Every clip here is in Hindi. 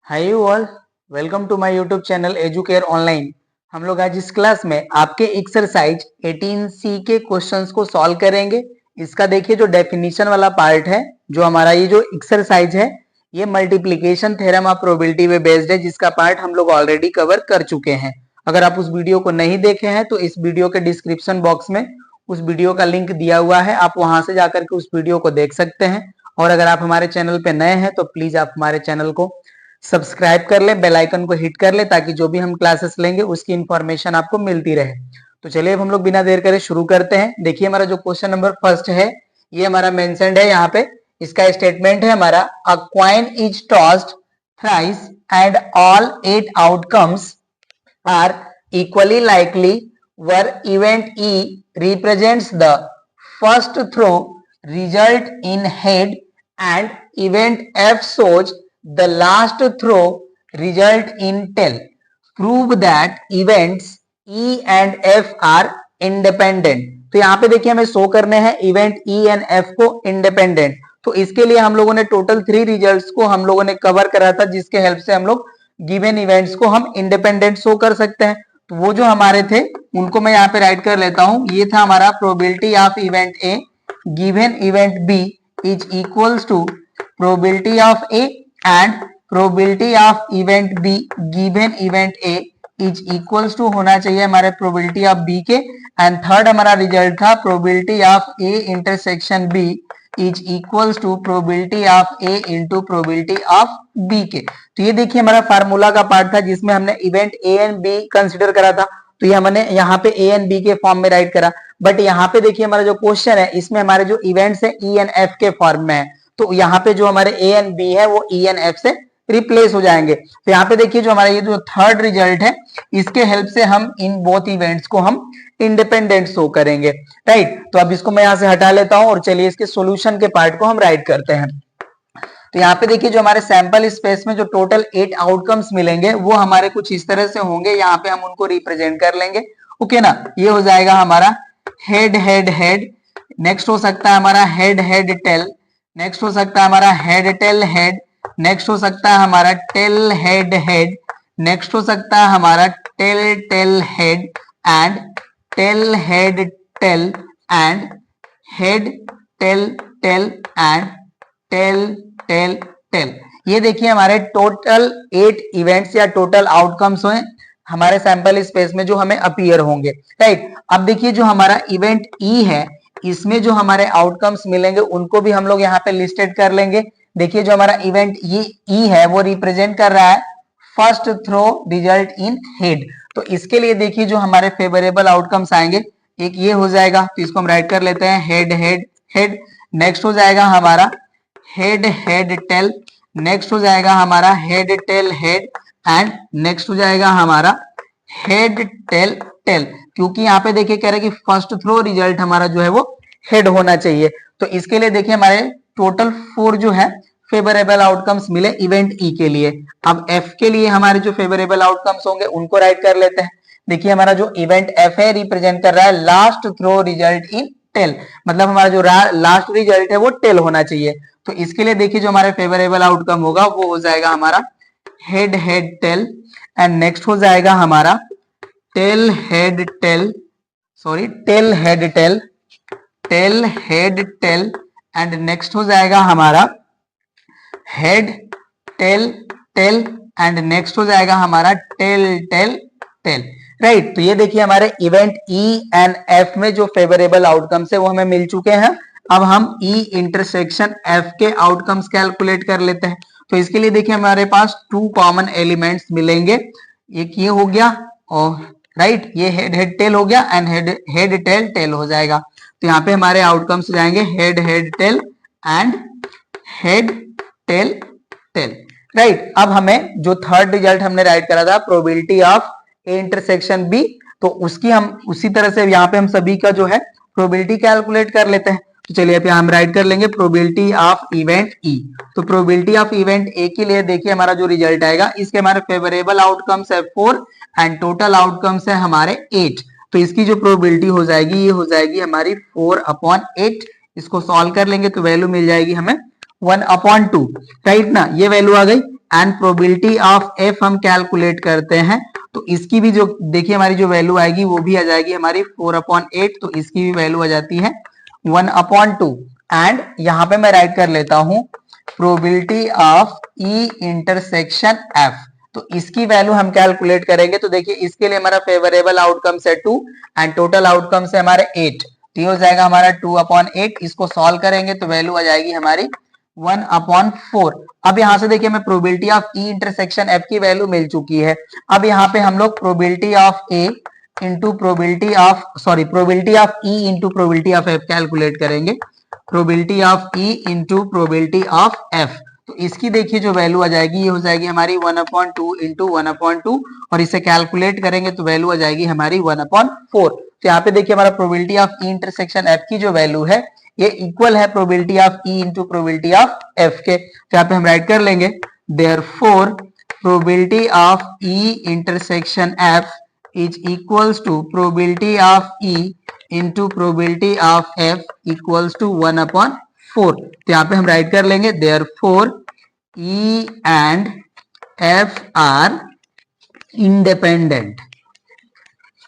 Hi you all, welcome to my YouTube channel Educare online. हम लोग आज इस क्लास में आपके एक्सरसाइज 18C के क्वेश्चंस को सॉल्व करेंगे। इसका देखिए जो डेफिनेशन वाला पार्ट है, जो हमारा ये जो एक्सरसाइज है, ये मल्टीप्लिकेशन थ्योरम ऑफ प्रोबेबिलिटी पे बेस्ड है, जिसका पार्ट हम लोग ऑलरेडी कवर कर चुके हैं। अगर आप उस वीडियो को नहीं देखे हैं तो इस वीडियो के डिस्क्रिप्शन बॉक्स में उस वीडियो का लिंक दिया हुआ है, आप वहां से जाकर के उस वीडियो को देख सकते हैं। और अगर आप हमारे चैनल पे नए हैं तो प्लीज आप हमारे चैनल को सब्सक्राइब कर ले, बेल आइकन को हिट कर ले, ताकि जो भी हम क्लासेस लेंगे उसकी इंफॉर्मेशन आपको मिलती रहे। तो चलिए अब हम लोग बिना देर करे शुरू करते हैं। देखिए हमारा जो क्वेश्चन नंबर फर्स्ट है, ये हमारा मेंशन्ड है यहाँ पे। इसका स्टेटमेंट है हमारा, a coin is tossed thrice and all 8 outcomes are equally likely where event E represents the first throw result in head and event F shows the last throw result in tail. Prove that events E and F are independent. तो यहाँ पे देखिए हमें शो करने हैं इवेंट E एंड F को इंडिपेंडेंट। तो इसके लिए हम लोगों ने टोटल 3 रिजल्ट्स को हम लोगों ने कवर करा था, जिसके हेल्प से हम लोग गिवन इवेंट्स को हम इंडिपेंडेंट शो कर सकते हैं। तो वो जो हमारे थे उनको मैं यहाँ पे राइट कर लेता हूं। ये था हमारा probability of event A given event B is equals to probability of A and probability of event B given event A is equals to होना चाहिए हमारे प्रोबेबिलिटी ऑफ बी के। एंड थर्ड हमारा रिजल्ट था probability of A intersection B is equals to probability of A into probability of B के। तो ये देखिए हमारा फार्मूला का पार्ट था, जिसमें हमने event A and be consider करा था। तो ये हमने यहाँ पे ए एंड बी के फॉर्म में राइट करा। बट यहाँ पे देखिए हमारा जो क्वेश्चन है, इसमें हमारे जो इवेंट्स है ई एंड एफ के फॉर्म में है। तो यहाँ पे जो हमारे ए एंड बी है वो ई एंड एफ से रिप्लेस हो जाएंगे। तो यहाँ पे देखिए जो हमारा ये जो थर्ड रिजल्ट है, इसके हेल्प से हम इन बोथ इवेंट्स को हम इंडिपेंडेंट शो करेंगे। राइट, तो अब इसको मैं यहाँ से हटा लेता हूं और चलिए इसके सॉल्यूशन के पार्ट को हम राइट करते हैं। तो यहाँ पे देखिए जो हमारे सैंपल स्पेस में जो टोटल 8 आउटकम्स मिलेंगे वो हमारे कुछ इस तरह से होंगे। यहाँ पे हम उनको रिप्रेजेंट कर लेंगे। ओके ना, ये हो जाएगा हमारा हेड हेड हेड, नेक्स्ट हो सकता है हमारा हेड हेड टेल, नेक्स्ट हो सकता है हमारा हेड टेल हेड, नेक्स्ट हो सकता है हमारा टेल हेड हेड, नेक्स्ट हो सकता है हमारा tail tail head and tail head tail and head tail tail and tail tail tail. ये देखिए हमारे टोटल 8 इवेंट्स या टोटल आउटकम्स हैं हमारे सैंपल स्पेस में जो हमें अपीयर होंगे। राइट, अब देखिए जो हमारा इवेंट ई है, इसमें जो हमारे आउटकम्स मिलेंगे उनको भी हम लोग यहाँ पे लिस्टेड कर लेंगे। देखिए जो हमारा इवेंट ये ई है वो रिप्रेजेंट कर रहा है first throw result in head. तो इसके लिए देखिए जो हमारे फेवरेबल आउटकम्स आएंगे, एक ये हो जाएगा, तो इसको हम राइट कर लेते हैं हेड हेड हेड। नेक्स्ट हो जाएगा हमारा हेड हेड टेल, नेक्स्ट हो जाएगा हमारा head tell head and next हो जाएगा हमारा हेड टेल टेल। क्योंकि यहाँ पे देखिए कह रहे हैं कि फर्स्ट थ्रो रिजल्ट हमारा जो है वो हेड होना चाहिए। तो इसके लिए देखिए हमारे टोटल 4 जो है फेवरेबल आउटकम्स मिले इवेंट ई के लिए। अब एफ के लिए हमारे जो फेवरेबल आउटकम्स होंगे उनको राइट कर लेते हैं। देखिए हमारा जो इवेंट एफ है रिप्रेजेंट कर रहा है last throw result in tail, मतलब हमारा जो लास्ट रिजल्ट है वो टेल होना चाहिए। तो इसके लिए देखिए जो हमारे फेवरेबल आउटकम होगा वो हो जाएगा हमारा head head tail and next हो जाएगा हमारा tail head tail, sorry tail head tail, tail head tail and next हो जाएगा हमारा head tail tail and next हो जाएगा हमारा टेल टेल टेल। राइट, तो ये देखिए हमारे इवेंट ई एंड एफ में जो फेवरेबल आउटकम्स है वो हमें मिल चुके हैं। अब हम ई इंटरसेक्शन एफ के आउटकम्स कैलकुलेट कर लेते हैं। तो इसके लिए देखिए हमारे पास 2 कॉमन एलिमेंट्स मिलेंगे। एक ये हो गया और राइट ये हेड हेड टेल हो गया and head head tail tail हो जाएगा। तो यहाँ पे हमारे आउटकम्स हो जाएंगे head head tail and head tail tail. Right, अब हमें जो थर्ड रिजल्ट हमने राइट करा था probability of A intersection B, तो उसकी हम उसी तरह से यहाँ पे हम सभी का जो है प्रोबेबिलिटी कैलकुलेट कर लेते हैं। तो चलिए अब हम राइट कर लेंगे प्रोबेबिलिटी ऑफ इवेंट ई। तो प्रोबेबिलिटी ऑफ इवेंट ए के लिए देखिए हमारा जो रिजल्ट आएगा, इसके हमारे फेवरेबल आउटकम्स है 4 एंड टोटल आउटकम्स है हमारे 8। तो इसकी जो प्रोबेबिलिटी हो जाएगी ये हो जाएगी हमारी 4/8। इसको सॉल्व कर लेंगे तो वैल्यू मिल जाएगी हमें 1/2। राइट ना, ये वैल्यू आ गई एंड प्रोबेबिलिटी ऑफ एफ हम कैलकुलेट करते हैं, तो इसकी भी जो देखिए हमारी जो वैल्यू आएगी वो भी आ जाएगी हमारी 4/8, तो इसकी भी वैल्यू आ जाती है 1/2। एंड यहाँ पे मैं राइट कर लेता हूं probability of E intersection F, तो इसकी वैल्यू हम कैलकुलेट करेंगे। तो देखिए इसके लिए हमारा फेवरेबल आउटकम्स है 2 एंड टोटल आउटकम्स है हमारे 8, तो ये हो जाएगा हमारा 2/8। इसको सॉल्व करेंगे तो वैल्यू आ जाएगी हमारी 1/4। अब यहां से देखिए हमें probability of E intersection F की वैल्यू मिल चुकी है। अब यहाँ पे हम लोग probability of A into probability of E into probability of F calculate करेंगे। Probability of E into probability of F, तो इसकी देखिए जो वैल्यू आ जाएगी ये हो जाएगी हमारी 1/2 इंटू 1/2, और इसे कैलकुलेट करेंगे तो वैल्यू आ जाएगी हमारी 1/4। तो यहाँ पे देखिए हमारा probability of E intersection F की जो वैल्यू है ये इक्वल है probability of E into probability of F के। तो यहाँ पे हम राइट कर लेंगे therefore probability of E intersection F is equals to probability of E into probability of F equals to 1/4। तो यहाँ पे हम राइट कर लेंगे therefore E and F are independent,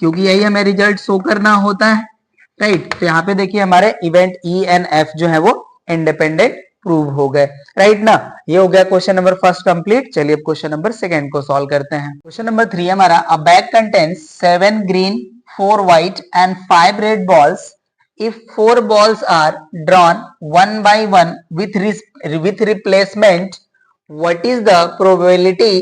क्योंकि यही हमें रिजल्ट शो करना होता है, राइट। तो यहाँ पे देखिए हमारे इवेंट ई एंड एफ जो है वो इंडिपेंडेंट प्रूव हो गए, राइट ना। ये हो गया क्वेश्चन नंबर फर्स्ट कंप्लीट। चलिए अब क्वेश्चन नंबर सेकंड को सॉल्व करते हैं। क्वेश्चन नंबर 3 हमारा अ bag contains 7 green 4 white and 5 red balls. If 4 balls are drawn one by one with replacement, what is the probability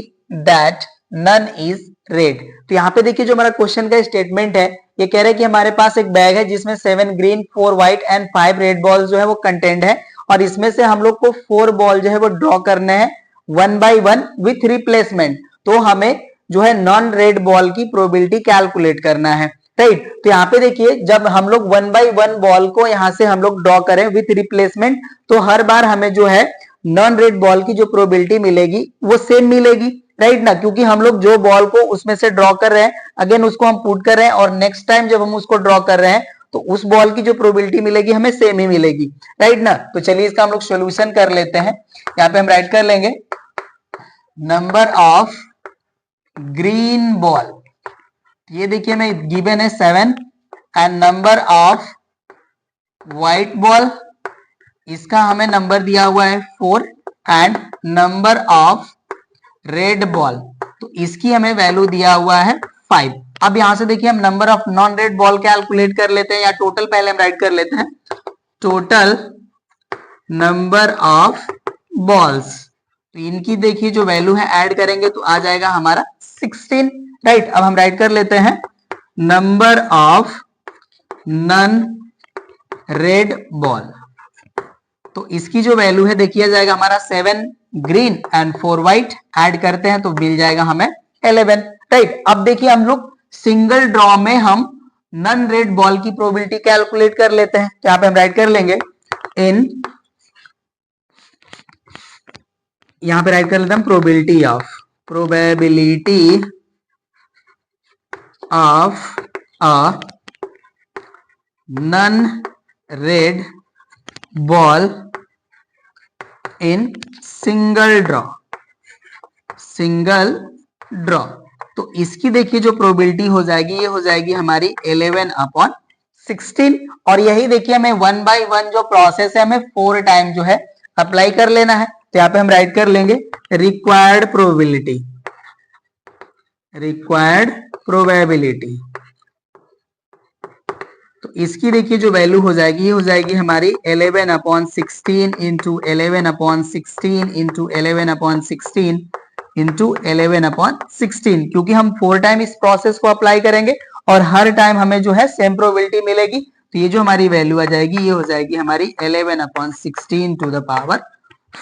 that none is red? तो यहाँ पे देखिए जो हमारा क्वेश्चन का स्टेटमेंट है ये कह रहा है कि हमारे पास एक बैग है जिसमें 7 green 4 white and 5 red balls जो है वो कंटेंट है, और इसमें से हम लोग को 4 बॉल जो है वो ड्रॉ करने हैं 1 by 1 विथ रिप्लेसमेंट। तो हमें जो है नॉन रेड बॉल की प्रोबेबिलिटी कैलकुलेट करना है, राइट। तो यहाँ पे देखिए जब हम लोग 1 by 1 बॉल को यहाँ से हम लोग ड्रॉ करें विथ रिप्लेसमेंट, तो हर बार हमें जो है नॉन रेड बॉल की जो प्रोबेबिलिटी मिलेगी वो सेम मिलेगी, राइट ना, क्योंकि हम लोग जो बॉल को उसमें से ड्रॉ कर रहे हैं अगेन उसको हम पुट कर रहे हैं, और नेक्स्ट टाइम जब हम उसको ड्रॉ कर रहे हैं तो उस बॉल की जो प्रोबेबिलिटी मिलेगी हमें सेम ही मिलेगी, राइट ना। तो चलिए इसका हम लोग सॉल्यूशन कर लेते हैं। यहाँ पे हम राइट कर लेंगे नंबर ऑफ ग्रीन बॉल, ये देखिए हमें गिवन है 7, and number of white ball इसका हमें नंबर दिया हुआ है 4, and number of red ball तो इसकी हमें वैल्यू दिया हुआ है 5। अब यहां से देखिए हम number of non red ball calculate कर लेते हैं, या टोटल पहले हम राइट कर लेते हैं टोटल नंबर ऑफ बॉल्स, तो इनकी देखिए जो वैल्यू है ऐड करेंगे तो आ जाएगा हमारा 16, राइट। अब हम राइट कर लेते हैं number of non red ball, तो इसकी जो वैल्यू है देखिए जाएगा हमारा 7 ग्रीन एंड 4 व्हाइट, ऐड करते हैं तो मिल जाएगा हमें 11, राइट। अब देखिए हम लोग सिंगल ड्रॉ में हम नन रेड बॉल की प्रोबेबिलिटी कैलकुलेट कर लेते हैं। यहाँ पे हम राइट कर लेंगे इन, यहाँ पे राइट कर लेते हैं probability of a non red ball in single draw, तो इसकी देखिए जो प्रोबेबिलिटी हो जाएगी ये हो जाएगी हमारी 11/16, और यही देखिए हमें 1 by 1 जो प्रोसेस है हमें 4 टाइम जो है अप्लाई कर लेना है। तो यहाँ पे हम राइट कर लेंगे रिक्वायर्ड प्रोबेबिलिटी, तो इसकी देखिए जो वैल्यू हो जाएगी ये हो जाएगी हमारी 11/16 इंटू 11/16 इंटू 11/16 इंटू 11/16, क्योंकि हम 4 टाइम इस प्रोसेस को अप्लाई करेंगे और हर टाइम हमें जो है सेम प्रोबेबिलिटी मिलेगी। तो ये जो हमारी वैल्यू आ जाएगी ये हो जाएगी हमारी 11/16 टू द पावर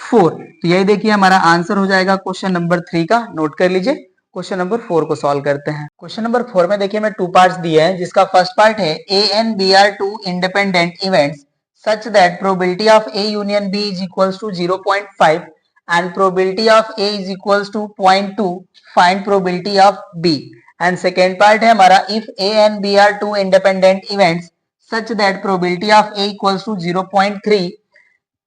4। तो यही देखिए हमारा आंसर हो जाएगा क्वेश्चन नंबर 3 का। नोट कर लीजिए। क्वेश्चन नंबर 4 को सॉल्व करते हैं। क्वेश्चन नंबर 4 में देखिए हमें 2 पार्ट्स दिए हैं, जिसका फर्स्ट पार्ट है A and B are two independent events such that probability of A union B is equals to 0.5 and probability of A is equals to 0.2. Find probability of B. And second part है हमारा if A and B are two independent events such that probability of A equals to 0.3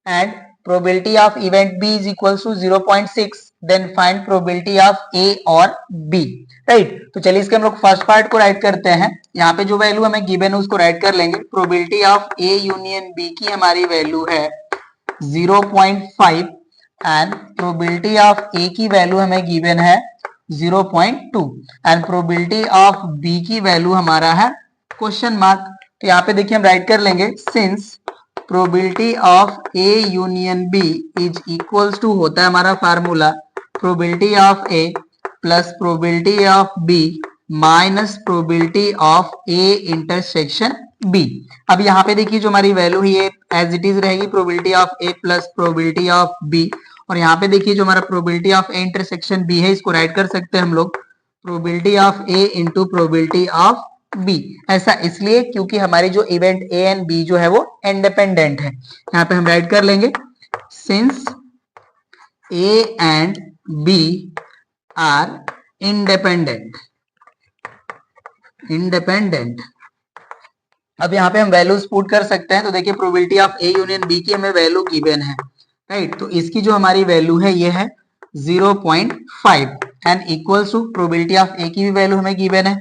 and probability of event B is equals to 0.6. Then find probability of A और बी। राइट, तो चलिए इसके हम लोग फर्स्ट पार्ट को राइट करते हैं। यहाँ पे जो वैल्यू हमें गिवन है उसको राइट कर लेंगे। Probability of A union B की हमारी वैल्यू है 0.5 एंड प्रोबेबिलिटी ऑफ ए की वैल्यू हमें गिवन है 0.2 एंड प्रोबेबिलिटी ऑफ बी की वैल्यू हमारा है क्वेश्चन मार्क। तो यहाँ पे देखिए हम राइट कर लेंगे, since probability of A union B is equals to होता है हमारा formula probability of A plus probability of B minus probability of A intersection B. अब यहाँ पे देखिए जो हमारी वैल्यू है ये एज इट इज रहेगी probability of A plus probability of B, और यहाँ पे देखिए जो हमारा probability of A intersection B है इसको राइट कर सकते हैं हम लोग probability of A into probability of B. ऐसा इसलिए क्योंकि हमारी जो इवेंट ए एंड बी जो है वो इंडिपेंडेंट है। यहाँ पे हम राइट कर लेंगे, since A and B are independent. अब यहाँ पे हम वैल्यूज पुट कर सकते हैं। तो देखिए probability of A union B की हमें वैल्यू गिवन है, राइट, तो इसकी जो हमारी वैल्यू है ये है 0.5 and equals to probability of A की भी वैल्यू हमें गिवन है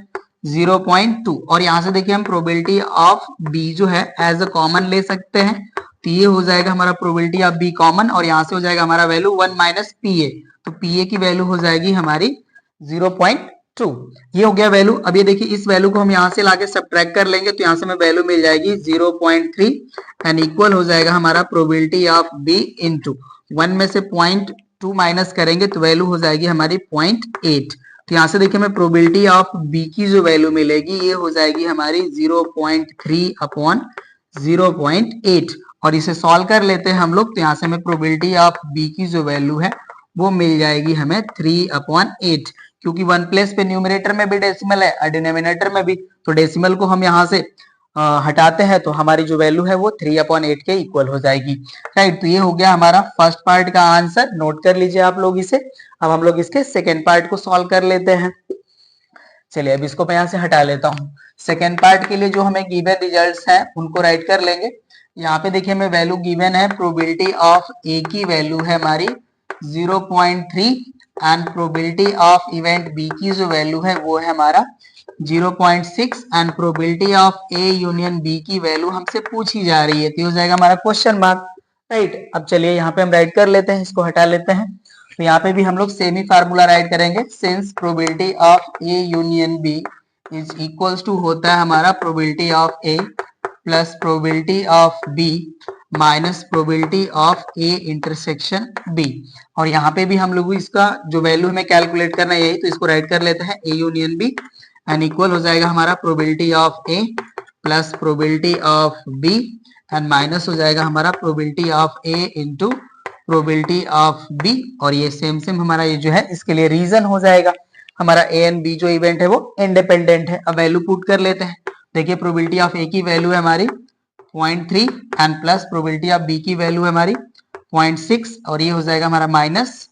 0.2, और यहाँ से देखिए हम प्रोबेबिलिटी ऑफ बी जो है एज अ कॉमन ले सकते हैं। तो ये हो जाएगा हमारा प्रोबेबिलिटी ऑफ बी कॉमन, और यहाँ से हो जाएगा हमारा वैल्यू 1 माइनस पी ए, तो पी ए की वैल्यू हो जाएगी हमारी 0.2। ये हो गया वैल्यू। अब ये देखिए इस वैल्यू को हम यहाँ से लाके सब्ट्रैक्ट कर लेंगे तो यहाँ से हमें वैल्यू मिल जाएगी 0.3 एंड इक्वल हो जाएगा हमारा प्रोबेबिलिटी ऑफ बी इंटू 1 में से 0.2 माइनस करेंगे तो वैल्यू हो जाएगी हमारी 0.8। तो यहाँ से देखिए हमें प्रोबेबिलिटी ऑफ बी की जो वैल्यू मिलेगी ये हो जाएगी हमारी 0.3 अपॉन 0.8, और इसे सॉल्व कर लेते हैं हम लोग। तो यहाँ से हमें प्रोबेबिलिटी ऑफ बी की जो वैल्यू है वो मिल जाएगी हमें 3/8, क्योंकि 1 प्लेस पे न्यूमरेटर में भी डेसिमल है और डिनोमिनेटर में भी, तो डेसिमल को हम यहाँ से हटाते हैं तो हमारी जो वैल्यू है वो 3/8 के इक्वल हो जाएगी। राइट, तो ये हो गया हमारा फर्स्ट पार्ट का आंसर, नोट कर लीजिए आप लोग इसे। अब हम लोग इसके सेकेंड पार्ट को सॉल्व कर लेते हैं। चलिए अब इसको मैं यहाँ से हटा लेता हूँ। सेकेंड पार्ट के लिए जो हमें गिवन रिजल्ट्स हैं उनको राइट कर लेंगे। यहाँ पे देखिए हमें वैल्यू गिवन है, प्रोबेबिलिटी ऑफ ए की वैल्यू है हमारी 0.3 and probability of event B की जो वैल्यू है वो है हमारा 0.6 and probability of A union B की वैल्यू हमसे पूछी जा रही है, तो हो जाएगा हमारा क्वेश्चन मार्क। राइट, अब चलिए यहाँ पे हम राइट कर लेते हैं, इसको हटा लेते हैं। तो यहाँ पे भी हम लोग सेम ही फार्मूला राइट करेंगे, since probability of A union B is equals to होता है हमारा probability of A plus probability of B minus probability of A intersection B, और यहाँ पे भी हम लोग इसका जो वैल्यू हमें कैलकुलेट करना है यही, तो इसको राइट कर लेते हैं A union B and equal हो जाएगा हमारा probability of A plus probability of B and minus हो जाएगा हमारा probability of A into probability of B, और ये सेम हमारा ये जो है इसके लिए रीजन हो जाएगा हमारा ए एंड बी जो इवेंट है वो इंडिपेंडेंट है। अब वैल्यू पुट कर लेते हैं। देखिए प्रोबेबिलिटी ऑफ ए की वैल्यू है हमारी 0.3 and plus probability of B की वैल्यू है हमारी 0.6, और ये हो जाएगा हमारा माइनस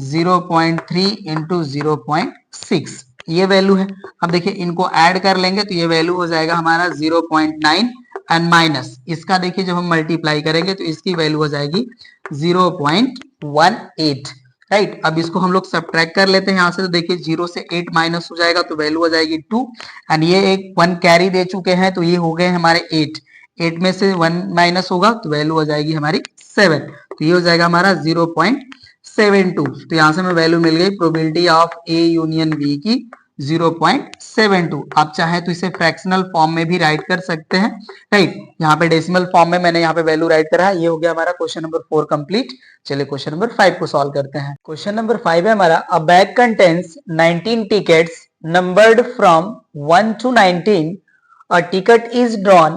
0.3 इंटू 0.6, ये वैल्यू है। अब देखिए इनको ऐड कर लेंगे तो ये वैल्यू हो जाएगा हमारा 0.9 एंड माइनस इसका देखिए जब हम मल्टीप्लाई करेंगे तो इसकी वैल्यू हो जाएगी 0.18। राइट, अब इसको हम लोग सब्ट्रैक्ट कर लेते हैं यहाँ से, तो देखिए 0 से 8 माइनस हो जाएगा तो वैल्यू हो जाएगी 2 एंड ये एक 1 कैरी दे चुके हैं तो ये हो गए हमारे 8 में से 1 माइनस होगा तो वैल्यू हो जाएगी हमारी 7, तो ये हो जाएगा हमारा 0.72। तो यहाँ से हमें वैल्यू मिल गई probability of A union B की 0.72। आप चाहे तो इसे फ्रैक्शनल फॉर्म में भी राइट कर सकते हैं। राइट, यहाँ पे डेसिमल फॉर्म में मैंने यहाँ पे वैल्यू राइट करा है। ये हो गया हमारा क्वेश्चन नंबर 4 कंप्लीट। चलिए क्वेश्चन नंबर 5 को सॉल्व करते हैं। क्वेश्चन नंबर 5 है हमारा, अ bag contains 19 tickets numbered from 1 to 19, a ticket is drawn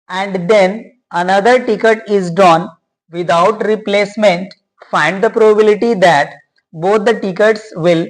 and then another ticket is drawn without replacement. Find the probability that both the tickets will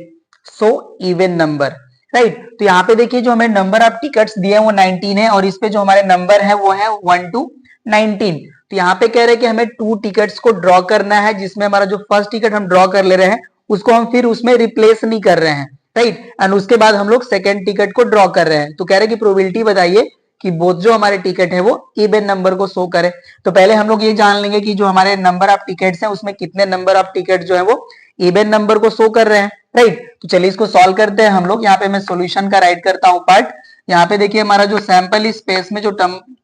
show even number. Right, तो यहाँ पे देखिए जो हमें नंबर ऑफ टिकट्स दिए हैं वो 19 है और इस पे जो हमारे नंबर है वो है 1 to 19। तो यहाँ पे कह रहे हैं कि हमें 2 टिकट्स को ड्रॉ करना है, जिसमें हमारा जो फर्स्ट टिकट हम ड्रॉ कर ले रहे हैं उसको हम फिर उसमें रिप्लेस नहीं कर रहे हैं। राइट, एंड उसके बाद हम लोग सेकेंड टिकट को ड्रॉ कर रहे हैं। तो कह रहे हैं कि प्रोबेबिलिटी बताइए कि बोथ जो हमारे टिकट है वो इवन नंबर को शो करे। तो पहले हम लोग ये जान लेंगे कि जो हमारे नंबर ऑफ टिकट्स हैं उसमें कितने नंबर ऑफ टिकट जो है वो इवन नंबर को शो कर रहे हैं, राइट। तो चलिए इसको सॉल्व करते हैं हम लोग। यहाँ पे मैं सॉल्यूशन का राइट करता हूँ पार्ट। यहाँ पे देखिए हमारा जो सैंपल स्पेस में जो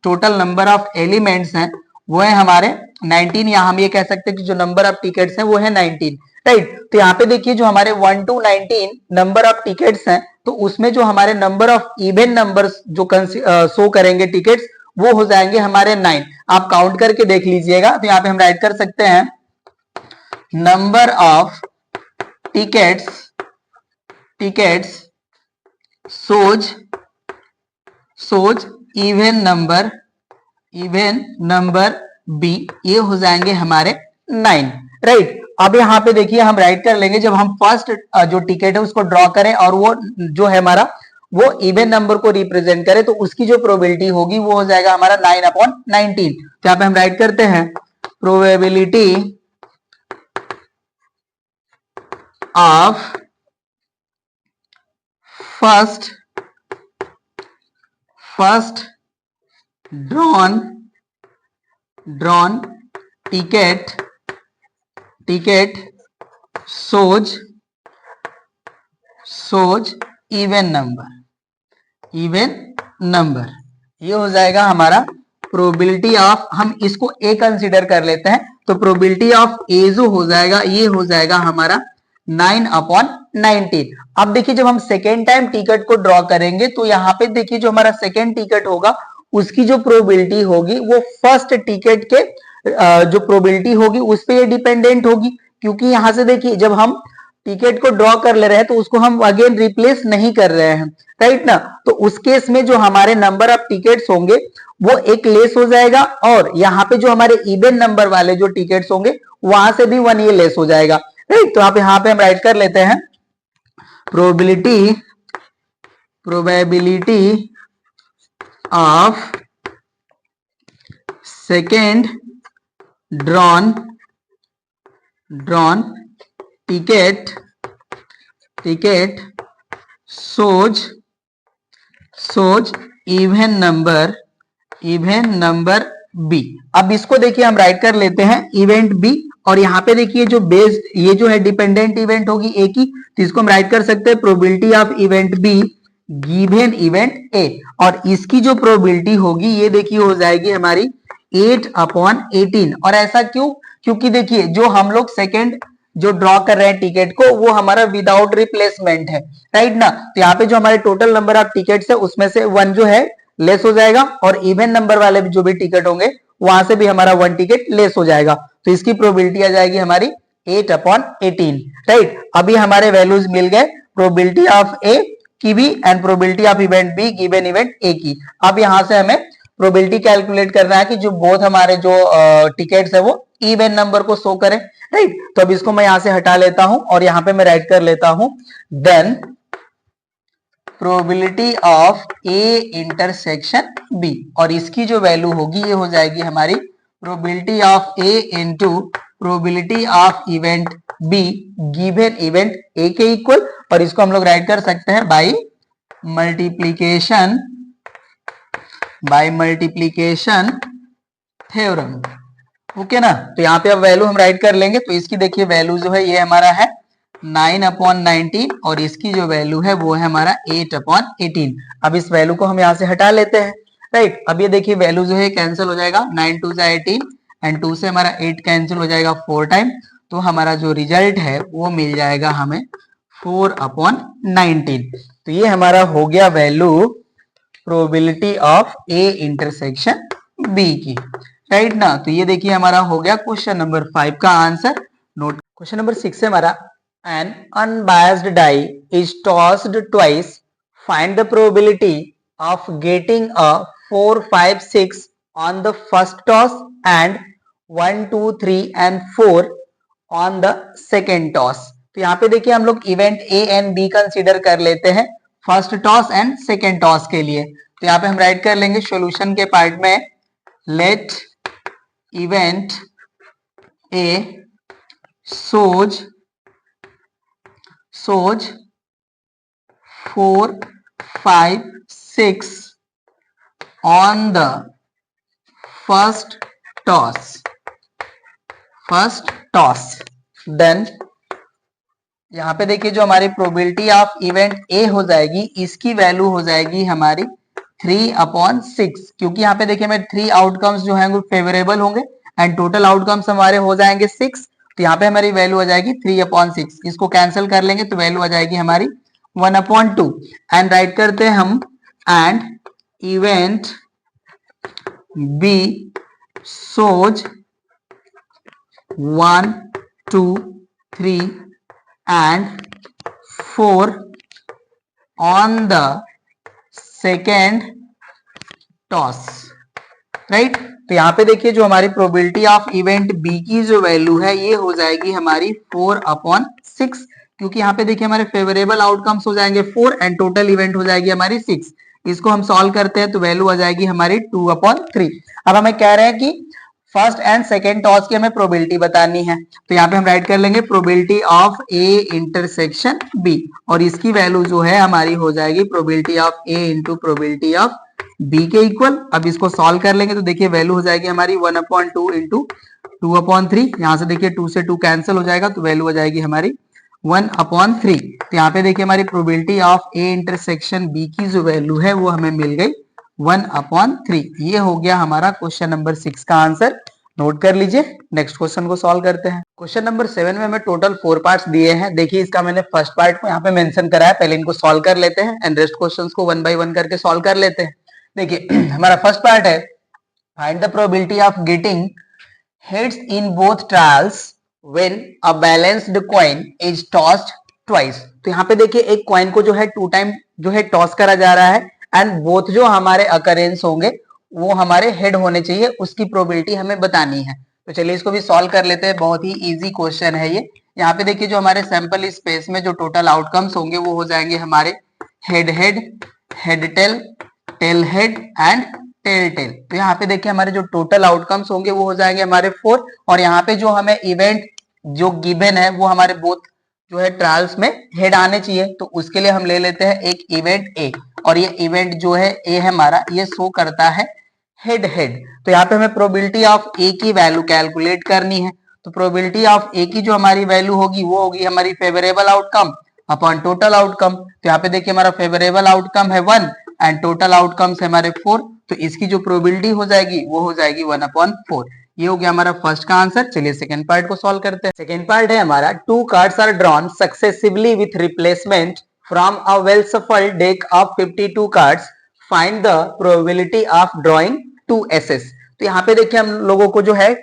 टोटल नंबर ऑफ एलिमेंट्स हैं वो है हमारे 19, या हम ये कह सकते हैं कि जो नंबर ऑफ टिकट्स हैं वो है 19, राइट। तो यहाँ पे देखिए जो हमारे 1 to 19 नंबर ऑफ टिकट्स हैं, तो उसमें जो हमारे नंबर ऑफ इवन नंबर्स जो शो करेंगे टिकट्स, वो हो जाएंगे हमारे 9। आप काउंट करके देख लीजिएगा। तो यहाँ पे हम राइट कर सकते हैं number of tickets shows even number B, ये हो जाएंगे हमारे 9, राइट। अब यहाँ पे देखिए हम राइट कर लेंगे, जब हम फर्स्ट जो टिकट है उसको ड्रॉ करें और वो जो है हमारा वो इवन नंबर को रिप्रेजेंट करे, तो उसकी जो प्रोबेबिलिटी होगी वो हो जाएगा हमारा 9/19। तो यहाँ पे हम राइट करते हैं probability of first drawn ticket shows even number, ये हो जाएगा हमारा प्रोबेबिलिटी ऑफ, हम इसको ए कंसीडर कर लेते हैं। तो प्रोबेबिलिटी ऑफ ए जो हो जाएगा ये हो जाएगा हमारा 9/19। अब देखिए जब हम सेकेंड टाइम टिकट को ड्रॉ करेंगे तो यहाँ पे देखिए जो हमारा सेकेंड टिकट होगा उसकी जो प्रोबेबिलिटी होगी वो फर्स्ट टिकट के जो प्रोबेबिलिटी होगी उस पर ये डिपेंडेंट होगी, क्योंकि यहां से देखिए जब हम टिकट को ड्रॉ कर ले रहे हैं तो उसको हम अगेन रिप्लेस नहीं कर रहे हैं, राइट ना। तो उस केस में जो हमारे नंबर ऑफ टिकट्स होंगे वो एक लेस हो जाएगा, और यहाँ पे जो हमारे इवन नंबर वाले जो टिकट्स होंगे वहां से भी 1 ये लेस हो जाएगा, राइट। तो आप यहाँ पे हम राइट कर लेते हैं probability of second drawn ticket shows even number B. अब इसको देखिए हम राइट कर लेते हैं इवेंट बी, और यहाँ पे देखिए जो बेस्ड ये जो है डिपेंडेंट इवेंट होगी ए की, तो इसको हम राइट कर सकते हैं probability of event B given event ए, और इसकी जो प्रोबेबिलिटी होगी ये देखिए हो जाएगी हमारी 8/18। और ऐसा क्यों? क्योंकि देखिए जो हम लोग सेकेंड जो ड्रॉ कर रहे हैं टिकट को वो हमारा विदाउट रिप्लेसमेंट है, राइट ना। तो यहाँ पे जो हमारे टोटल नंबर ऑफ टिकट्स है उसमें से 1 जो है लेस हो जाएगा, और इवन नंबर वाले जो भी टिकट होंगे वहां से भी हमारा 1 टिकट लेस हो जाएगा। तो इसकी प्रोबेबिलिटी आ जाएगी हमारी 8/18, राइट। अभी हमारे वैल्यूज मिल गए प्रोबेबिलिटी ऑफ ए की भी and probability of event B given event ए की। अब यहां से हमें प्रोबेबिलिटी कैलकुलेट करना है कि जो बोथ हमारे जो टिकट्स है वो इवन नंबर को शो करें, राइट। तो अब इसको मैं यहां से हटा लेता हूं और यहां पे मैं राइट कर लेता हूं then probability of A intersection B, और इसकी जो वैल्यू होगी ये हो जाएगी हमारी probability of A into probability of event B given event A के इक्वल, और इसको हम लोग राइट कर सकते हैं बाय मल्टीप्लीकेशन थ्योरम, ओके ना। तो यहाँ पे अब वैल्यू हम राइट कर लेंगे। तो इसकी देखिए वैल्यू जो है ये हमारा है 9/19, और इसकी जो वैल्यू है वो है हमारा 8/18। अब इस वैल्यू को हम यहाँ से हटा लेते हैं, राइट। अब ये देखिए वैल्यू जो है कैंसिल हो जाएगा, 9 2 18 एंड 2 से हमारा 8 कैंसिल हो जाएगा 4 टाइम। तो हमारा जो रिजल्ट है वो मिल जाएगा हमें 4/19। तो ये हमारा हो गया value probability of A intersection B की, राइट ना। तो ये देखिए हमारा हो गया क्वेश्चन नंबर 5 का आंसर। नोट क्वेश्चन नंबर 6 है हमारा, an unbiased die is tossed twice, find the probability of getting a 4 5 6 on the first toss and 1 2 3 and 4 on the second toss। तो यहाँ पे देखिए हम लोग event A and B consider कर लेते हैं first toss and second toss के लिए। तो यहाँ पे हम राइट कर लेंगे सॉल्यूशन के पार्ट में, late event A shows 4 5 6 on the first toss, then यहाँ पे देखिए जो हमारी प्रोबेबिलिटी ऑफ इवेंट ए हो जाएगी, इसकी वैल्यू हो जाएगी हमारी 3/6, क्योंकि यहाँ पे देखिए हमें 3 आउटकम्स जो है वो फेवरेबल होंगे एंड टोटल आउटकम्स हमारे हो जाएंगे 6। तो यहाँ पे हमारी वैल्यू आ जाएगी 3/6। इसको कैंसिल कर लेंगे तो वैल्यू आ जाएगी हमारी 1/2 एंड राइट करते हैं हम and event B shows 1, 2, 3 and 4 on the second toss, right. तो यहाँ पे देखिए जो हमारी प्रोबेबिलिटी ऑफ इवेंट बी की जो वैल्यू है ये हो जाएगी हमारी 4/6, क्योंकि यहाँ पे देखिए हमारे फेवरेबल आउटकम्स हो जाएंगे 4 एंड टोटल इवेंट हो जाएगी हमारी 6। इसको हम सॉल्व करते हैं तो वैल्यू आ जाएगी हमारी 2/3। अब हमें कह रहे हैं कि फर्स्ट एंड सेकेंड टॉस की हमें प्रोबेबिलिटी बतानी है, तो यहाँ पे हम राइट कर लेंगे probability of A intersection B, और इसकी वैल्यू जो है हमारी हो जाएगी probability of A into probability of B के इक्वल। अब इसको सॉल्व कर लेंगे तो देखिए वैल्यू हो जाएगी हमारी 1/2 इंटू 2/3। यहाँ से देखिए 2 से 2 कैंसिल हो जाएगा तो वैल्यू हो जाएगी हमारी 1/3। तो यहाँ पे देखिए हमारी probability of A intersection B की जो वैल्यू है वो हमें मिल गई 1/3। ये हो गया हमारा क्वेश्चन नंबर 6 का आंसर। नोट कर लीजिए। नेक्स्ट क्वेश्चन को सॉल्व करते हैं। क्वेश्चन नंबर 7 में हमें टोटल 4 पार्ट्स दिए हैं। देखिए इसका मैंने फर्स्ट पार्ट को यहाँ पे मेंशन करा है, पहले इनको सॉल्व कर लेते हैं एंड रेस्ट क्वेश्चंस को 1 बाय 1 करके सॉल्व कर लेते हैं। देखिए हमारा फर्स्ट पार्ट है find the probability of getting heads in both trials when a balanced coin is tossed twice. तो यहाँ पे देखिए एक कॉइन को जो है 2 टाइम जो है टॉस करा जा रहा है एंड बोथ जो हमारे अकरेंस होंगे वो हमारे हेड होने चाहिए, उसकी प्रोबेबिलिटी हमें बतानी है। तो चलिए इसको भी सॉल्व कर लेते हैं। बहुत ही इजी क्वेश्चन है ये। यहाँ पे देखिए जो हमारे सैंपल स्पेस में जो टोटल आउटकम्स होंगे वो हो जाएंगे हमारे head head, head tail, tail head and tail tail. तो यहाँ पे देखिए हमारे जो टोटल आउटकम्स होंगे वो हो जाएंगे हमारे 4, और यहाँ पे जो हमें इवेंट जो गिवन है वो हमारे बोथ जो है ट्रायल्स में हेड आने चाहिए। तो उसके लिए हम ले लेते हैं एक इवेंट ए, और ये इवेंट जो है ए है हमारा ये शो करता है हेड हेड। तो यहाँ पे हमें प्रोबेबिलिटी ऑफ ए की वैल्यू कैलकुलेट करनी है। तो प्रोबेबिलिटी ऑफ ए की जो हमारी वैल्यू होगी वो होगी हमारी favourable outcome upon total outcome. तो यहाँ पे देखिए हमारा फेवरेबल आउटकम है 1 एंड टोटल आउटकम्स है हमारे 4, तो इसकी जो प्रोबेबिलिटी हो जाएगी वो हो जाएगी 1/4। ये हो गया हमारा फर्स्ट का आंसर। चलिए सेकंड पार्ट को सॉल्व करते हैं। सेकंड पार्ट है हमारा 2 cards are drawn successively with replacement from a well shuffled deck of 52 cards, find the probability of drawing 2 aces. तो यहाँ पे देखिए हम लोगों को जो है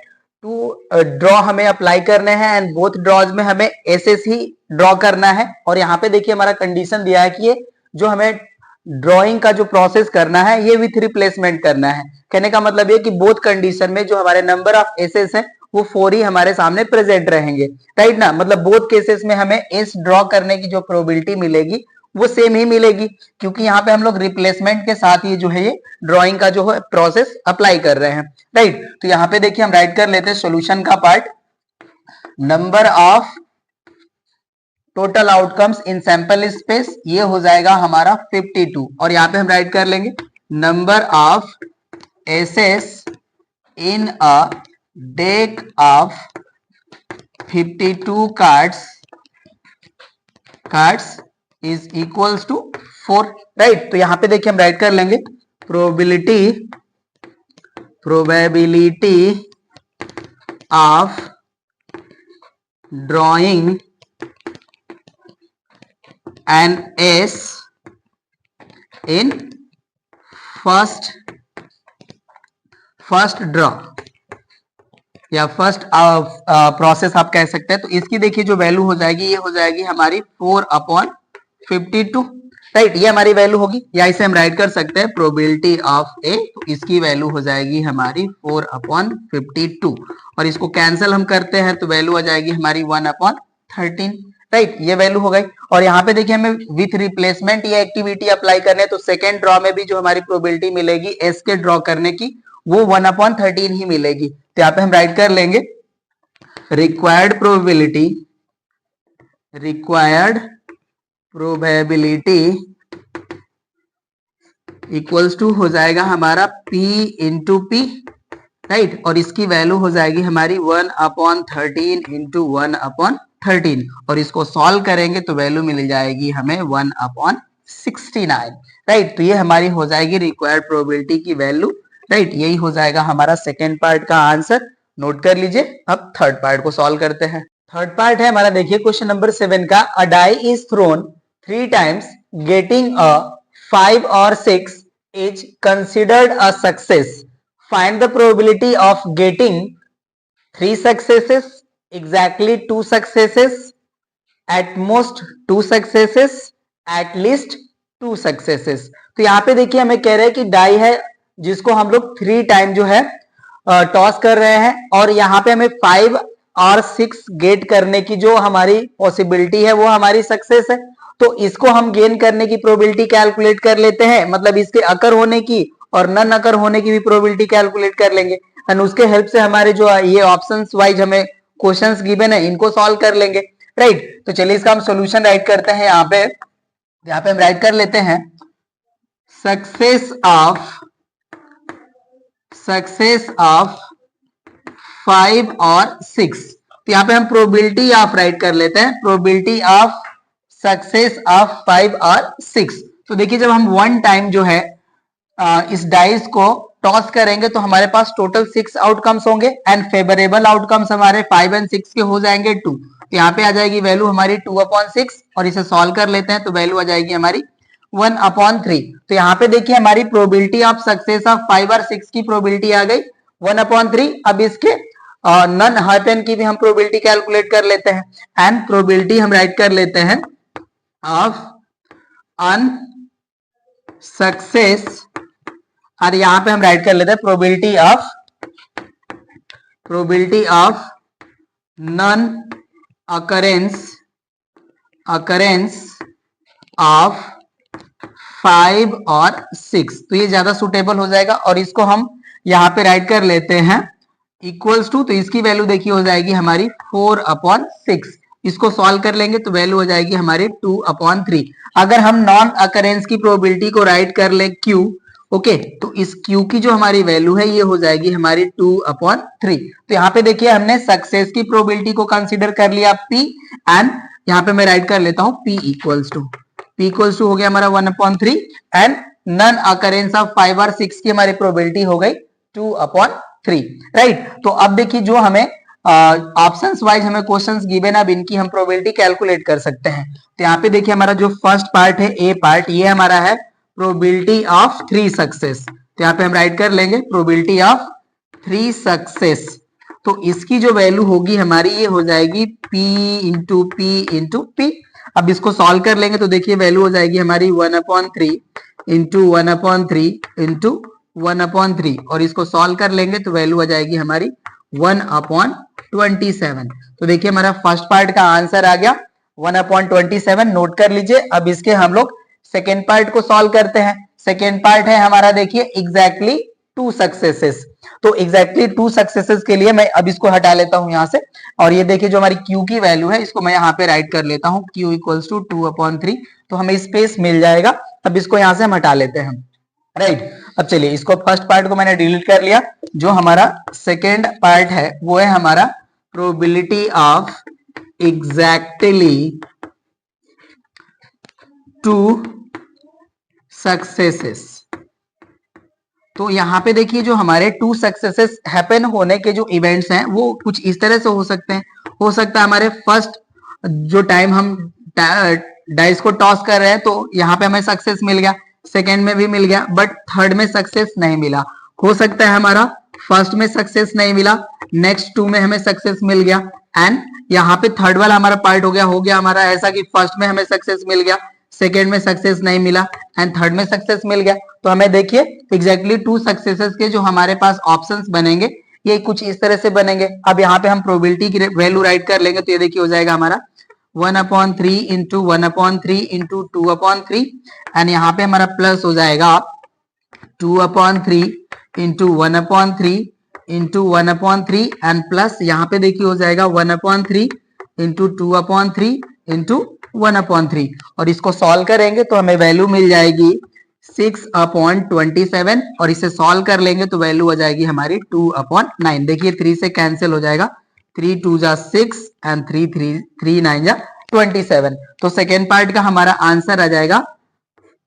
2 ड्रॉ हमें अप्लाई करने हैं एंड बोथ ड्रॉज में हमें एसेस ही ड्रॉ करना है। और यहाँ पे देखिए हमारा कंडीशन दिया है कि ये जो हमें ड्रॉइंग का जो प्रोसेस करना है ये विथ रिप्लेसमेंट करना है। कहने का मतलब ये कि बोथ कंडीशन में जो हमारे नंबर ऑफ एसेस हैं वो 4 ही हमारे सामने प्रेजेंट रहेंगे, राइट ना। मतलब बोथ केसेस में हमें एस ड्रॉ करने की जो प्रोबेबिलिटी मिलेगी वो सेम ही मिलेगी, क्योंकि यहाँ पे हम लोग रिप्लेसमेंट के साथ ही जो है ये ड्रॉइंग का जो है प्रोसेस अप्लाई कर रहे हैं, राइट। तो यहाँ पे देखिए हम राइट कर लेते हैं सोल्यूशन का part. Number of total outcomes in sample space ये हो जाएगा हमारा 52, और यहाँ पे हम राइट कर लेंगे number of aces in a deck of 52 cards is equals to 4, right. तो यहाँ पे देखिए हम राइट कर लेंगे probability of drawing an ace in first draw या फर्स्ट प्रोसेस आप कह सकते हैं। तो इसकी देखिए जो वैल्यू हो जाएगी ये हो जाएगी हमारी 4/52, राइट। ये हमारी वैल्यू होगी, या इसे हम राइट कर सकते हैं प्रोबेबिलिटी ऑफ ए, तो इसकी वैल्यू हो जाएगी हमारी 4/52, और इसको कैंसिल हम करते हैं तो वैल्यू आ जाएगी हमारी 1/13, राइट। ये वैल्यू हो गई। और यहाँ पे देखिए हमें विथ रिप्लेसमेंट ये एक्टिविटी अप्लाई करने, तो सेकेंड ड्रॉ में भी जो हमारी प्रोबेबिलिटी मिलेगी एस के ड्रॉ करने की वो 1/13 ही मिलेगी। तो यहाँ पे हम राइट कर लेंगे रिक्वायर्ड प्रोबेबिलिटी इक्वल्स टू हो जाएगा हमारा P इंटू P, राइट। और इसकी वैल्यू हो जाएगी हमारी 1/13 इंटू 1/13, 13 और इसको सॉल्व करेंगे तो वैल्यू मिल जाएगी हमें 1/69, राइट। तो ये हमारी हो जाएगी रिक्वायर्ड प्रोबेबिलिटी की वैल्यू, राइट। यही हो जाएगा हमारा सेकेंड पार्ट का आंसर, नोट कर लीजिए। अब थर्ड पार्ट को सॉल्व करते हैं। थर्ड पार्ट है हमारा, देखिए क्वेश्चन नंबर 7 का। A die is thrown 3 times getting a 5 और 6 is considered a success. Find the probability of getting 3 successes, exactly 2 successes, at most 2 successes, at least 2 successes। तो यहाँ पे देखिए हमें कह रहे हैं कि डाई है जिसको हम लोग 3 टाइम जो है टॉस कर रहे हैं और यहाँ पे हमें 5 और 6 गेट करने की जो हमारी पॉसिबिलिटी है वो हमारी सक्सेस है। तो इसको हम गेन करने की प्रोबेबिलिटी कैलकुलेट कर लेते हैं, मतलब इसके अकर होने की और नन अकर होने की भी प्रोबेबिलिटी कैलकुलेट कर लेंगे एंड उसके हेल्प से हमारे जो ये ऑप्शंस वाइज हमें क्वेश्चंस गिवन है इनको सॉल्व कर लेंगे, राइट। तो चलिए इसका हम सॉल्यूशन राइट करते हैं। यहाँ पे हम राइट कर लेते हैं सक्सेस ऑफ 5 और 6। तो यहाँ पे हम प्रोबेबिलिटी ऑफ राइट कर लेते हैं, प्रोबेबिलिटी ऑफ सक्सेस ऑफ 5 और 6। तो देखिए जब हम 1 टाइम जो है इस डाइस को टॉस करेंगे तो हमारे पास टोटल 6 आउटकम्स होंगे एंड फेवरेबल आउटकम्स हमारे 5 एंड 6 के हो जाएंगे 2। तो यहाँ पे आ जाएगी वैल्यू हमारी 2/6 और इसे सॉल्व कर लेते हैं तो वैल्यू आ जाएगी हमारी 1/3। तो यहाँ पे देखिए हमारी प्रोबेबिलिटी ऑफ सक्सेस ऑफ 5 और 6 की प्रोबेबिलिटी आ गई 1/3। अब इसके नन हैपन की भी हम प्रोबेबिलिटी कैलकुलेट कर लेते हैं एंड प्रोबेबिलिटी हम राइट कर लेते हैं ऑफ अनसक्सेस, और यहाँ पे हम राइट कर लेते हैं probability of non occurrence of 5 और 6। तो ये ज्यादा सुटेबल हो जाएगा और इसको हम यहाँ पे राइट कर लेते हैं इक्वल्स टू, तो इसकी वैल्यू देखिए हो जाएगी हमारी 4/6। इसको सॉल्व कर लेंगे तो वैल्यू हो जाएगी हमारी 2/3। अगर हम नॉन अकरेंस की प्रोबेबिलिटी को राइट कर ले Q, ओके, तो इस Q की जो हमारी वैल्यू है ये हो जाएगी हमारी 2/3। तो यहाँ पे देखिए हमने सक्सेस की प्रोबेबिलिटी को कंसीडर कर लिया P एंड यहाँ पे मैं राइट कर लेता हूँ P इक्वल्स टू हो गया हमारा 1/3 एंड नन अकरेंस ऑफ 5 और 6 की हमारी प्रोबेबिलिटी हो गई 2/3, राइट। तो अब देखिए जो हमें ऑप्शंस वाइज हमें क्वेश्चंस गिवन, अब इनकी हम प्रोबेबिलिटी कैलकुलेट कर सकते हैं। तो यहाँ पे देखिए हमारा जो फर्स्ट पार्ट है ए पार्ट, ये हमारा है प्रोबेबिलिटी ऑफ 3 सक्सेस। तो यहाँ पे हम राइट कर लेंगे प्रोबेबिलिटी ऑफ 3 सक्सेस। तो इसकी जो वैल्यू होगी हमारी ये हो जाएगी P इंटू P। अब इसको सॉल्व कर लेंगे तो देखिए वैल्यू हो जाएगी हमारी 1/3 इंटू 1/3 और इसको सॉल्व कर लेंगे तो वैल्यू आ जाएगी हमारी 1/27। तो देखिए हमारा फर्स्ट पार्ट का आंसर आ गया 1/27, नोट कर लीजिए। अब इसके हम लोग सेकेंड पार्ट को सॉल्व करते हैं। सेकेंड पार्ट है हमारा देखिए एग्जैक्टली 2 सक्सेसेस। तो एग्जैक्टली 2 सक्सेसेस के लिए मैं अब इसको हटा लेता हूं यहां से और ये देखिए जो हमारी Q की वैल्यू है इसको मैं यहाँ पे राइट कर लेता हूँ Q इक्वल्स टू 2/3। तो हमें स्पेस मिल जाएगा। अब इसको यहां से हम हटा लेते हैं, राइट। अब चलिए इसको फर्स्ट पार्ट को मैंने डिलीट कर लिया। जो हमारा सेकेंड पार्ट है वो है हमारा प्रोबेबिलिटी ऑफ एग्जैक्टली 2 सक्सेसेस। तो यहाँ पे देखिए जो हमारे 2 सक्सेसेस हैपन होने के जो इवेंट्स हैं वो कुछ इस तरह से हो सकते हैं। हो सकता है हमारे फर्स्ट जो टाइम हम डाइस को टॉस कर रहे हैं तो यहाँ पे हमें सक्सेस मिल गया, सेकेंड में भी मिल गया, बट थर्ड में सक्सेस नहीं मिला। हो सकता है हमारा फर्स्ट में सक्सेस नहीं मिला, नेक्स्ट 2 में हमें सक्सेस मिल गया एंड यहाँ पे थर्ड वाला हमारा पार्ट हो गया हमारा ऐसा कि फर्स्ट में हमें सक्सेस मिल गया, सेकेंड में सक्सेस नहीं मिला एंड थर्ड में सक्सेस मिल गया। तो हमें देखिए एग्जैक्टली 2 सक्सेसेस के जो हमारे पास ऑप्शंस बनेंगे ये कुछ इस तरह से बनेंगे। अब यहाँ पे हम प्रोबेबिलिटी की वैल्यू राइट कर लेंगे तो ये देखिए हो जाएगा हमारा 1/3 इंटू 1/3 इंटू 2/3 एंड यहाँ पे हमारा प्लस हो जाएगा 2/3 इंटू 1/3 इंटू 1/3 एंड प्लस यहाँ पे देखिए हो जाएगा 1/3 इंटू 2/3 इंटू 1/3 और इसको सॉल्व करेंगे तो हमें वैल्यू मिल जाएगी 6/27 और इसे सॉल्व कर लेंगे तो वैल्यू हो जाएगी हमारी 2/9। देखिए 3 से कैंसिल हो जाएगा 3 2 जा 6 एंड 3 9 जा 27। तो सेकेंड पार्ट का हमारा आंसर आ जाएगा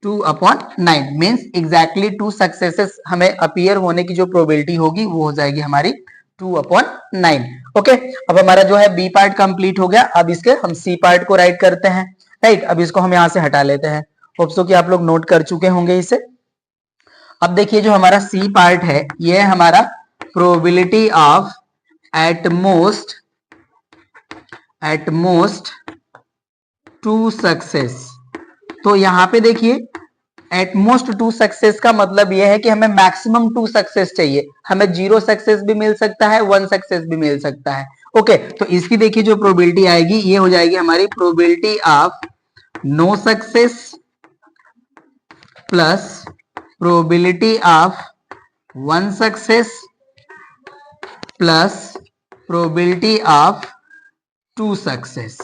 2/9। मीन्स एग्जैक्टली 2 सक्सेसेस हमें अपीयर होने की जो प्रोबेबिलिटी होगी वो हो जाएगी हमारी 2/9। ओके, अब हमारा जो है बी पार्ट कंप्लीट हो गया। अब इसके हम सी पार्ट को राइट करते हैं। राइट, अब इसको हम यहां से हटा लेते हैं। होप सो कि आप लोग नोट कर चुके होंगे इसे। अब देखिए जो हमारा सी पार्ट है ये है हमारा probability of at most 2 success. तो यहां पे देखिए एट मोस्ट 2 सक्सेस का मतलब यह है कि हमें मैक्सिमम 2 सक्सेस चाहिए। हमें 0 सक्सेस भी मिल सकता है, 1 सक्सेस भी मिल सकता है। ओके, तो इसकी देखिए जो प्रोबेबिलिटी आएगी ये हो जाएगी हमारी probability of no success plus probability of 1 success plus probability of 2 success.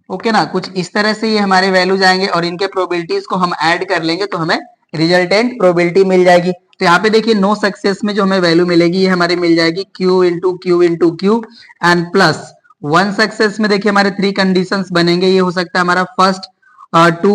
Okay ना, कुछ इस तरह से ये हमारे वैल्यूज आएंगे और इनके प्रोबेबिलिटीज को हम ऐड कर लेंगे तो हमें रिजल्टेंट प्रोबेबिलिटी मिल जाएगी। तो यहाँ पे देखिए नो सक्सेस में जो हमें वैल्यू मिलेगी ये हमारी मिल जाएगी Q into Q into Q and plus 1 success में देखिए हमारे 3 कंडीशंस बनेंगे। ये हो सकता है हमारा फर्स्ट 2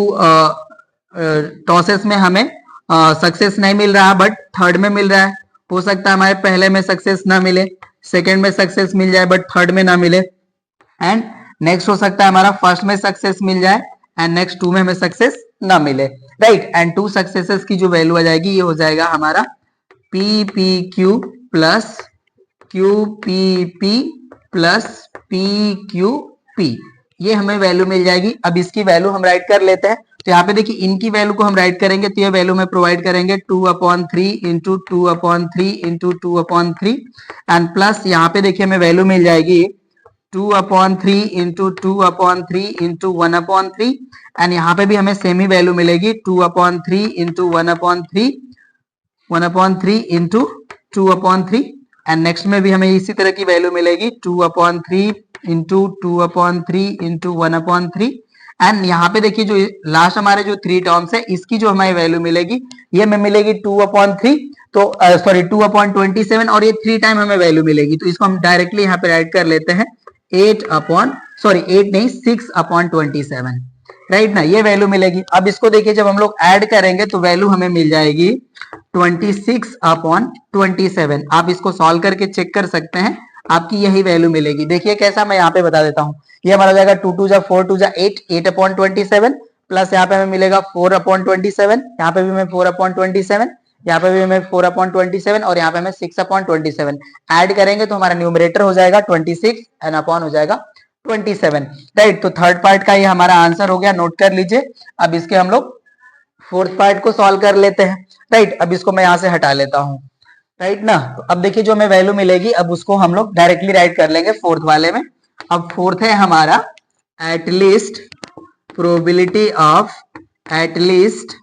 टॉसेस में हमें सक्सेस नहीं मिल रहा बट थर्ड में मिल रहा है। हो सकता है हमारे पहले में सक्सेस ना मिले, सेकेंड में सक्सेस मिल जाए बट थर्ड में ना मिले। एंड नेक्स्ट हो सकता है हमारा फर्स्ट में सक्सेस मिल जाए एंड नेक्स्ट 2 में हमें सक्सेस ना मिले। राइट, एंड 2 सक्सेसेस की जो वैल्यू आ जाएगी ये हो जाएगा हमारा P P Q plus Q P P plus P Q P, ये हमें वैल्यू मिल जाएगी। अब इसकी वैल्यू हम राइट कर लेते हैं। तो यहाँ पे देखिए इनकी वैल्यू को हम राइट करेंगे तो ये वैल्यू में प्रोवाइड करेंगे 2/3 इंटू 2/3 इंटू 2/3 एंड प्लस यहाँ पे देखिए हमें वैल्यू मिल जाएगी 2/3 इंटू 2/3 इंटू 1/3 एंड यहाँ पे भी हमें सेम ही वैल्यू मिलेगी 2/3 इंटू 1/3 इंटू 2/3 एंड नेक्स्ट में भी हमें इसी तरह की वैल्यू मिलेगी 2/3 इंटू 2/3 इंटू 1/3 एंड यहाँ पे देखिए जो लास्ट हमारे जो 3 टर्म्स है इसकी जो हमारी वैल्यू मिलेगी ये हमें मिलेगी 2/3, तो सॉरी 2/27 और ये 3 टाइम हमें वैल्यू मिलेगी। तो इसको हम डायरेक्टली यहाँ पे राइट कर लेते हैं 8 नहीं 6/27। राइट ना, ये वैल्यू मिलेगी। अब इसको देखिए जब हम लोग ऐड करेंगे तो वैल्यू हमें मिल जाएगी 26/27। आप इसको सॉल्व करके चेक कर सकते हैं, आपकी यही वैल्यू मिलेगी। देखिए कैसा, मैं यहाँ पे बता देता हूँ। ये हमारा जाएगा 2 2 जा 4 2 जा 8 8/27 प्लस यहाँ पे हमें मिलेगा 4/27, यहाँ पे भी हमें 4/27, यहाँ पे भी हमें 4/27 और यहाँ पे हमें 6/27 ऐड करेंगे तो हमारा न्यूमरेटर हो जाएगा 26 एंड अपॉन हो जाएगा 27। राइट, तो थर्ड पार्ट का ये हमारा आंसर हो गया, नोट कर लीजिए। अब इसके हम लोग फोर्थ पार्ट को सॉल्व कर लेते हैं। राइट, अब इसको मैं यहाँ से हटा लेता हूँ। राइट ना, तो अब देखिए जो हमें वैल्यू मिलेगी अब उसको हम लोग डायरेक्टली राइट कर लेंगे फोर्थ वाले में। अब फोर्थ है हमारा at least probability of at least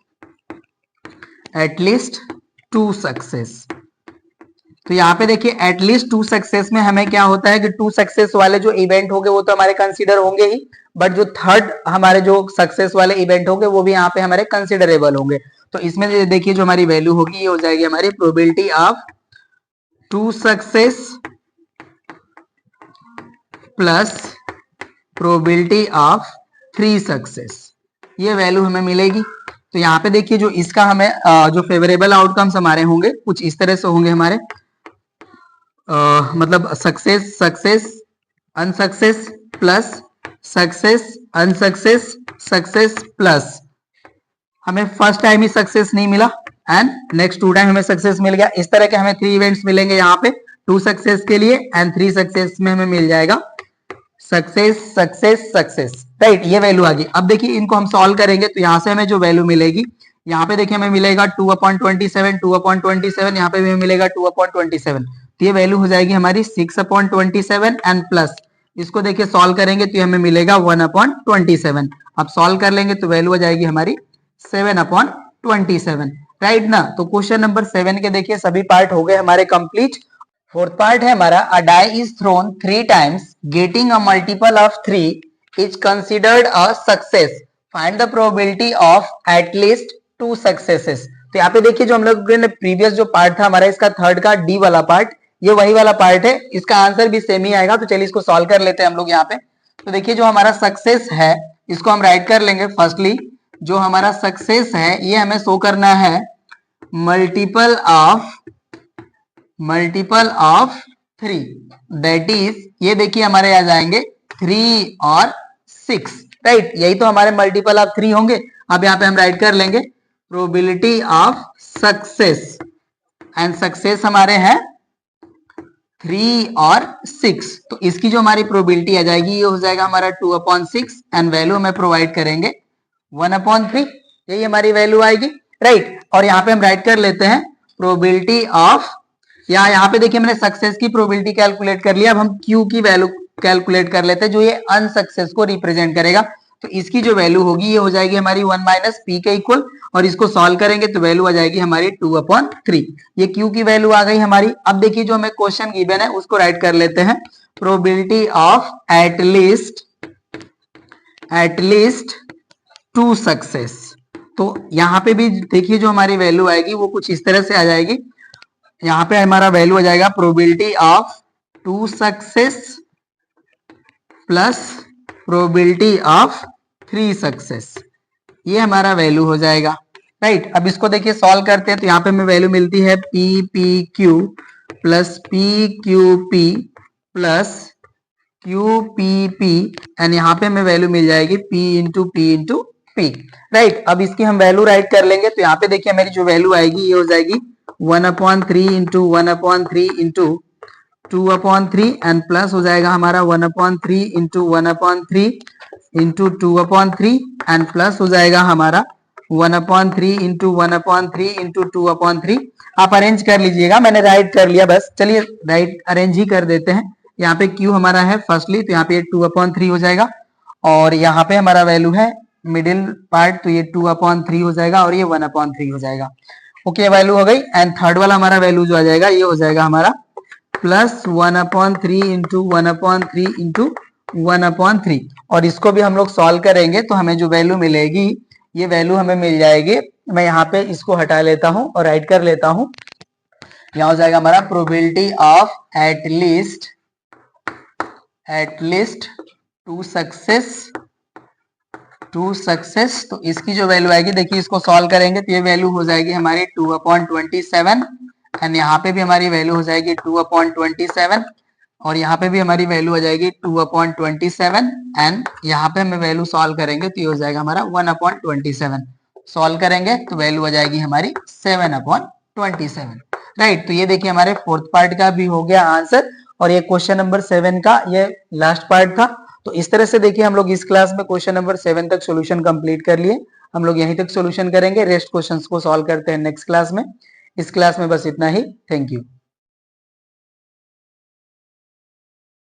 2 success. तो यहाँ पे देखिए एटलीस्ट 2 सक्सेस में हमें क्या होता है कि 2 सक्सेस वाले जो इवेंट होंगे वो तो हमारे कंसीडर होंगे ही, बट जो थर्ड हमारे जो सक्सेस वाले इवेंट होंगे वो भी यहाँ पे हमारे कंसिडरेबल होंगे। तो इसमें देखिए जो हमारी वैल्यू होगी ये हो जाएगी हमारी probability of 2 success plus probability of 3 success, ये वैल्यू हमें मिलेगी। तो यहाँ पे देखिए जो इसका हमें जो फेवरेबल आउटकम्स हमारे होंगे कुछ इस तरह से होंगे हमारे, मतलब success unsuccess plus success unsuccess success plus हमें फर्स्ट टाइम ही सक्सेस नहीं मिला एंड नेक्स्ट 2 टाइम हमें सक्सेस मिल गया। इस तरह के हमें 3 इवेंट्स मिलेंगे यहाँ पे 2 सक्सेस के लिए एंड 3 सक्सेस में हमें मिल जाएगा सक्सेस सक्सेस सक्सेस। राइट, ये वैल्यू आ गई। अब देखिए इनको हम सॉल्व करेंगे तो यहाँ से हमें जो वैल्यू मिलेगी यहाँ पे देखिए हमें मिलेगा 2/27 यहाँ पे भी हमें मिलेगा 2/27। तो ये वैल्यू हो जाएगी हमारी 6/27 एंड प्लस इसको देखिए सॉल्व करेंगे तो हमें मिलेगा 1/27। अब सॉल्व कर लेंगे तो वैल्यू हो जाएगी हमारी 7/27। राइट ना, तो क्वेश्चन नंबर 7 के देखिए सभी पार्ट हो गए हमारे कंप्लीट। फोर्थ पार्ट है हमारा a die is thrown 3 times getting a multiple of 3 is considered a success, find the probability of at least 2 successes. तो यहाँ पे देखिए जो हम लोग ने प्रीवियस जो पार्ट था हमारा इसका थर्ड का डी वाला पार्ट ये वही वाला पार्ट है, इसका आंसर भी सेम ही आएगा। तो चलिए इसको सॉल्व कर लेते हैं हम लोग यहाँ पे। तो देखिए जो हमारा सक्सेस है इसको हम राइट कर लेंगे। फर्स्टली जो हमारा सक्सेस है ये हमें शो करना है मल्टीपल ऑफ 3, दैट इज ये देखिए हमारे आ जाएंगे 3 और 6, राइट। यही तो हमारे मल्टीपल ऑफ 3 होंगे। अब यहाँ पे हम राइट कर लेंगे probability of success, and success हमारे हैं 3 और 6। तो इसकी जो हमारी प्रोबेबिलिटी आ जाएगी ये हो जाएगा हमारा 2/6, एंड वैल्यू हमें प्रोवाइड करेंगे 1/3, यही हमारी वैल्यू आएगी, राइट। और यहाँ पे हम राइट कर लेते हैं प्रोबेबिलिटी ऑफ, यहाँ पे देखिए मैंने सक्सेस की प्रोबेबिलिटी कैलकुलेट कर लिया। अब हम क्यू की वैल्यू कैलकुलेट कर लेते हैं जो ये अनसक्सेस को रिप्रेजेंट करेगा। तो इसकी जो वैल्यू होगी ये हो जाएगी हमारी 1 - p के इक्वल, और इसको सॉल्व करेंगे तो वैल्यू आ जाएगी हमारी 2/3। ये क्यू की वैल्यू आ गई हमारी। अब देखिए जो हमें क्वेश्चन गिवन है उसको राइट कर लेते हैं प्रोबेबिलिटी ऑफ एटलीस्ट 2 सक्सेस। तो यहाँ पे भी देखिए जो हमारी वैल्यू आएगी वो कुछ इस तरह से आ जाएगी। यहाँ पे हमारा वैल्यू आ जाएगा probability of 2 success plus probability of 3 success, ये हमारा वैल्यू हो जाएगा, राइट। अब इसको देखिए सॉल्व करते हैं तो यहाँ पे हमें वैल्यू मिलती है PPQ plus PQP plus QPP, and यहाँ पे हमें वैल्यू मिल जाएगी P, राइट। अब इसकी हम वैल्यू राइट कर लेंगे तो यहाँ पे देखिए मेरी जो वैल्यू आएगी ये हो जाएगी 1/3 इंटू 1/3 इंटू 2/3, एंड प्लस हो जाएगा हमारा 1/3 इंटू 1/3 इंटू 2/3, एंड प्लस हो जाएगा हमारा 1/3 इंटू 1/3 इंटू 2/3। आप अरेंज कर लीजिएगा, मैंने राइट कर लिया बस। चलिए राइट अरेंज ही कर देते हैं। यहाँ पे क्यू हमारा है फर्स्टली, तो यहाँ पे 2/3 हो जाएगा, और यहाँ पे हमारा वैल्यू है मिडिल पार्ट, तो ये 2/3 हो जाएगा और ये 1/3 हो जाएगा। ओके वैल्यू हो गई। एंड थर्ड वाला हमारा वैल्यू जो आ जाएगा ये हो जाएगा हमारा प्लस 1/3 इंटू 1/3 इंटू 1/3, और इसको भी हम लोग सॉल्व करेंगे तो हमें जो वैल्यू मिलेगी ये वैल्यू हमें मिल जाएगी। मैं यहाँ पे इसको हटा लेता हूँ और राइट कर लेता हूँ। यहाँ हो जाएगा हमारा प्रोबेबिलिटी ऑफ एटलीस्ट 2 सक्सेस। तो इसकी जो वैल्यू आएगी देखिए इसको सॉल्व करेंगे तो ये वैल्यू हो जाएगी हमारी 2/27, एंड यहाँ पे भी हमारी वैल्यू हो जाएगी 2/27, और यहाँ पे भी हमारी वैल्यू आ जाएगी 2/27, एंड यहाँ पे हमें वैल्यू सॉल्व करेंगे तो ये हो जाएगा हमारा 1/27। सॉल्व करेंगे तो वैल्यू आ जाएगी हमारी 7/27, राइट। तो ये देखिए हमारे फोर्थ पार्ट का भी हो गया आंसर, और ये क्वेश्चन नंबर 7 का ये लास्ट पार्ट था। तो इस तरह से देखिए हम लोग इस क्लास में क्वेश्चन नंबर 7 तक सॉल्यूशन कंप्लीट कर लिए। हम लोग यहीं तक सॉल्यूशन करेंगे, रेस्ट क्वेश्चंस को सॉल्व करते हैं नेक्स्ट क्लास में। इस क्लास में बस इतना ही। Thank you.